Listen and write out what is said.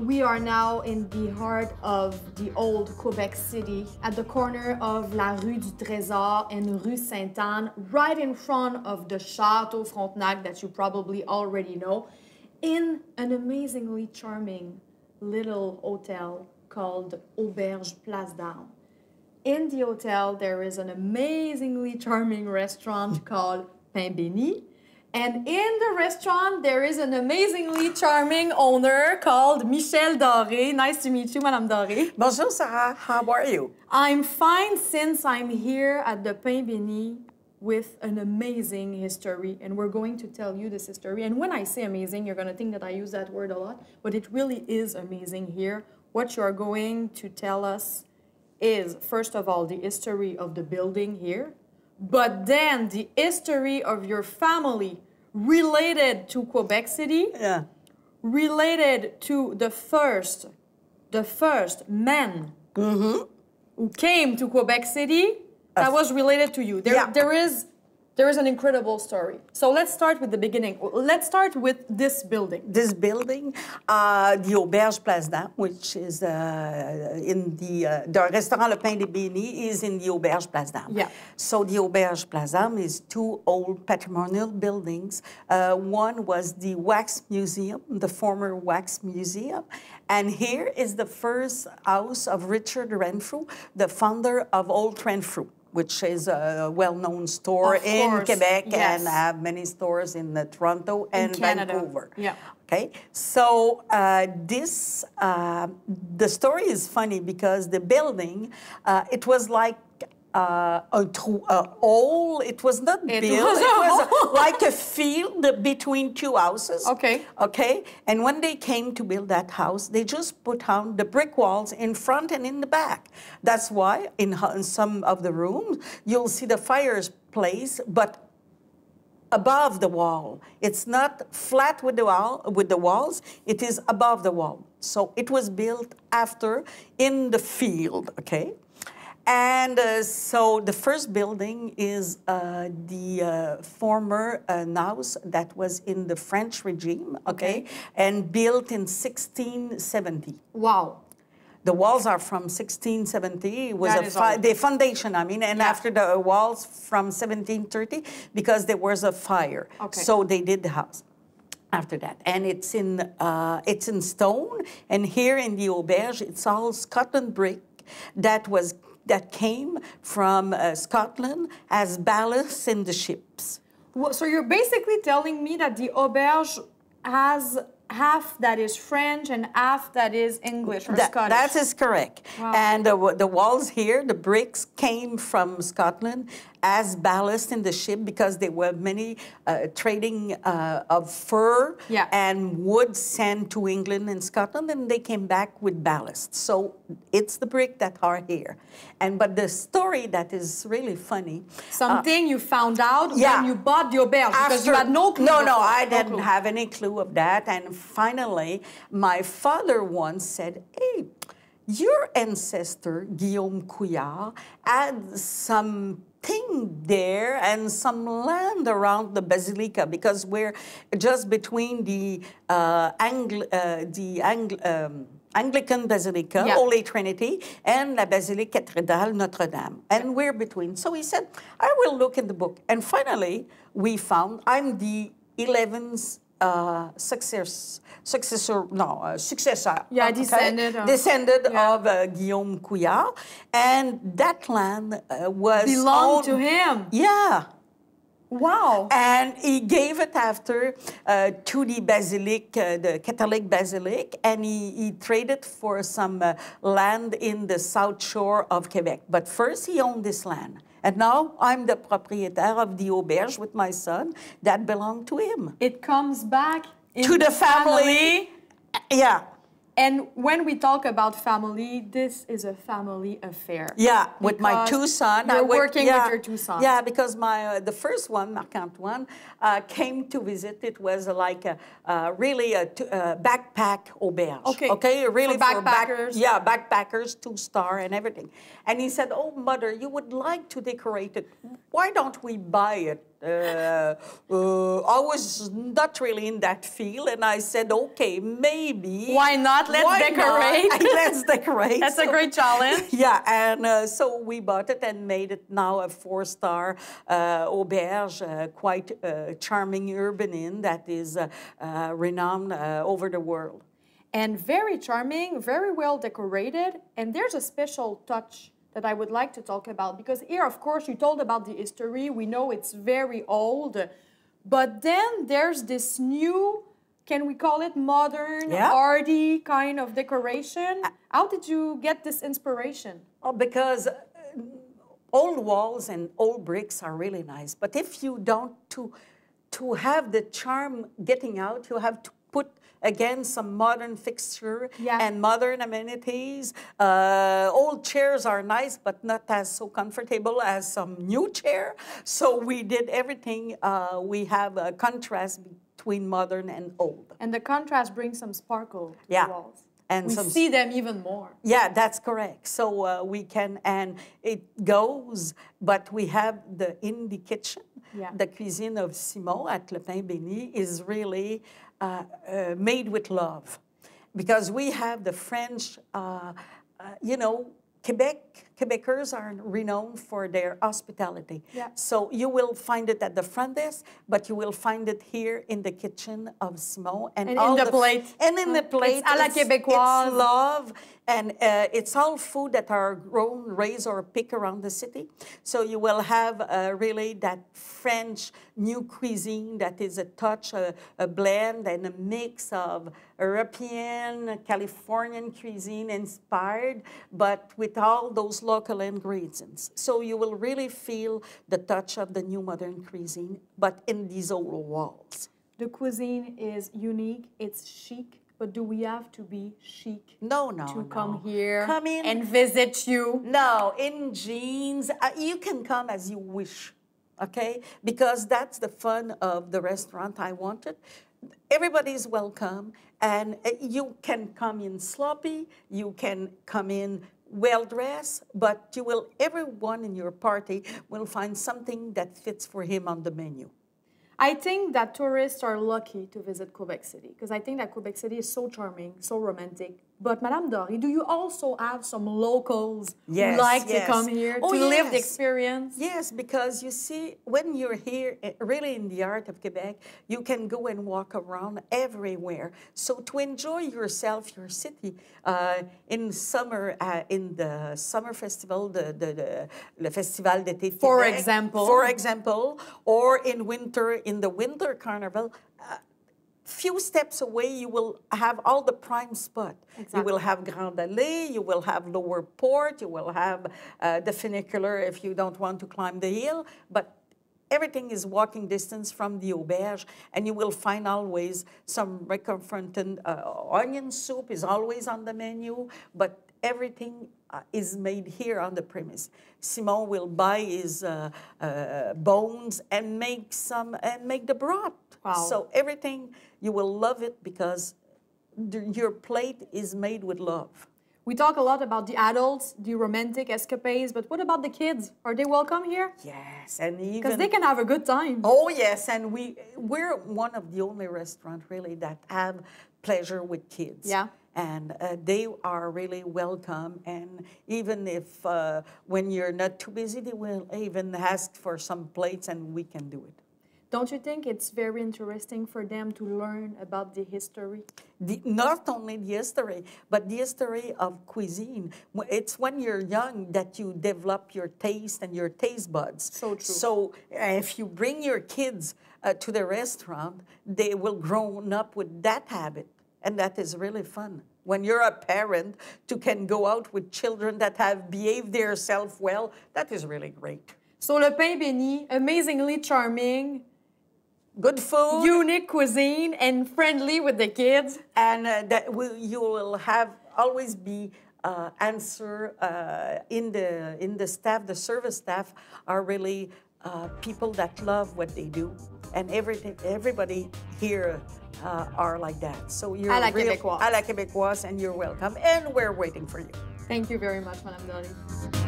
We are now in the heart of the old Quebec City, at the corner of La Rue du Trésor and Rue Sainte-Anne, right in front of the Château Frontenac that you probably already know, in an amazingly charming little hotel called Auberge Place d'Armes. In the hotel, there is an amazingly charming restaurant called Pain Béni. And in the restaurant, there is an amazingly charming owner called Michelle Doré. Nice to meet you, Madame Doré. Bonjour, Sarah. How are you? I'm fine since I'm here at the Pain Béni with an amazing history. And we're going to tell you this history. And when I say amazing, you're going to think that I use that word a lot. But it really is amazing here. What you're going to tell us is, first of all, the history of the building here. But then the history of your family related to Quebec City, related to the first men who came to Quebec City, that was related to you. There is an incredible story. So let's start with the beginning. Let's start with this building. This building, the Auberge Place d'Armes, which is in the restaurant Le Pain Béni is in the Auberge Place d'Armes. Yeah. So the Auberge Place d'Armes is two old patrimonial buildings. One was the Wax Museum, the former Wax Museum. And here is the first house of Richard Renfrew, the founder of Old Renfrew, which is a well-known store in Quebec and have many stores in Toronto and Vancouver. Yeah. Okay, so the story is funny because the building, it was like a hole. It was not built. It was like a field between two houses. Okay. Okay. And when they came to build that house, they just put down the brick walls in front and in the back. That's why in some of the rooms you'll see the fireplace, but above the wall. It's not flat with the walls. It is above the wall. So it was built after in the field. Okay. And so the first building is the former house that was in the French regime, okay, and built in 1670. Wow. The walls are from 1670. It was the foundation, I mean, and after the walls from 1730 because there was a fire. Okay. So they did the house after that. And it's in stone, and here in the Auberge, it's all Scotland brick that came from Scotland as ballast in the ships. Well, so you're basically telling me that the Auberge has half that is French and half that is English or Scottish. That is correct. Wow. And the walls here, the bricks came from Scotland as ballast in the ship because there were many trading of fur and wood sent to England and Scotland, and they came back with ballast. So it's the brick that are here. But the story that is really funny. Something you found out when you bought the Auberge because you had no clue. No, I didn't have any clue of that. And finally, my father once said, "Hey, your ancestor, Guillaume Couillard, had something there and some land around the Basilica because we're just between the Anglican Basilica, Holy Trinity, and La Basilique Cathédrale Notre-Dame. And we're between. So he said, I will look in the book. And finally, we found I'm the 11th successor. Yeah, descended of Guillaume Couillard, and that land belonged to him. Yeah. Wow. And he gave it after to the basilique, the Catholic basilique, and he traded for some land in the south shore of Quebec. But first he owned this land. And now I'm the propriétaire of the Auberge with my son that belonged to him. It comes back to the family. Yeah. And when we talk about family, this is a family affair. Yeah, with my two sons. You're working with your two sons. Yeah, because the first one, Marc-Antoine, came to visit. It was like really a backpack auberge. Okay, really for backpackers. Backpackers, 2-star and everything. And he said, "Oh, mother, you would like to decorate it. Why don't we buy it I was not really in that field, and I said, okay, maybe. Why not? Let's decorate. Not? Let's decorate. That's a great challenge. Yeah, and so we bought it and made it now a 4-star auberge, quite charming urban inn that is renowned over the world. And very charming, very well decorated, and there's a special touch that I would like to talk about, because here, of course, you told about the history. We know it's very old, but then there's this new, can we call it modern, arty kind of decoration? How did you get this inspiration? Oh, because old walls and old bricks are really nice, but if you don't, to have the charm getting out, you have to put again some modern fixture and modern amenities. Old chairs are nice, but not as so comfortable as some new chair. So we did everything. We have a contrast between modern and old. And the contrast brings some sparkle to the walls. And we see them even more. Yeah, that's correct. So we can, and it goes, but we have in the kitchen, the cuisine of Simon at Le Pain Béni is really made with love, because we have the French, you know, Quebecers are renowned for their hospitality. Yeah. So you will find it at the front desk, but you will find it here in the kitchen of Simon. And all in the plate. And in the plate. It's à la Québécoise. It's love. And it's all food that are grown, raised, or picked around the city. So you will have really that French new cuisine that is a touch, a blend and a mix of European, Californian cuisine inspired, but with all those local ingredients. So you will really feel the touch of the new modern cuisine, but in these old walls. The cuisine is unique, it's chic. But do we have to be chic to come here and visit you? No, in jeans. You can come as you wish, okay? Because that's the fun of the restaurant I wanted. Everybody's welcome, and you can come in sloppy, you can come in well-dressed, but everyone in your party will find something that fits for him on the menu. I think that tourists are lucky to visit Quebec City, because I think that Quebec City is so charming, so romantic. But Madame Dory, do you also have some locals who like to come here to live the experience? Yes, because you see, when you're here, really in the heart of Quebec, you can go and walk around everywhere. So to enjoy yourself, your city, in summer, in the summer festival, le Festival d'été de Québec, for example, or in winter, in the winter carnival, few steps away, you will have all the prime spot. Exactly. You will have Grande Allée, you will have Lower Port, you will have the funicular if you don't want to climb the hill, but everything is walking distance from the auberge, and you will find always some reconfronted onion soup is always on the menu, but everything is made here on the premise. Simon will buy his bones and make the broth. Wow. So everything, you will love it because your plate is made with love. We talk a lot about the adults, the romantic escapades, but what about the kids? Are they welcome here? Yes, and even... Because they can have a good time. Oh, yes, and we're one of the only restaurants, really, that have pleasure with kids. Yeah. And they are really welcome, and even if when you're not too busy, they will even ask for some plates, and we can do it. Don't you think it's very interesting for them to learn about the history? Not only the history, but the history of cuisine. It's when you're young that you develop your taste and your taste buds. So true. So if you bring your kids to the restaurant, they will grow up with that habit. And that is really fun. When you're a parent, you can go out with children that have behaved themselves well. That is really great. So Le Pain Béni, amazingly charming. Good food. Unique cuisine and friendly with the kids. And you will always be answer in the staff. The service staff are really people that love what they do. And everybody here are like that. So you're à la Québécoise. À la Québécoise, and you're welcome. And we're waiting for you. Thank you very much, Madame Dory.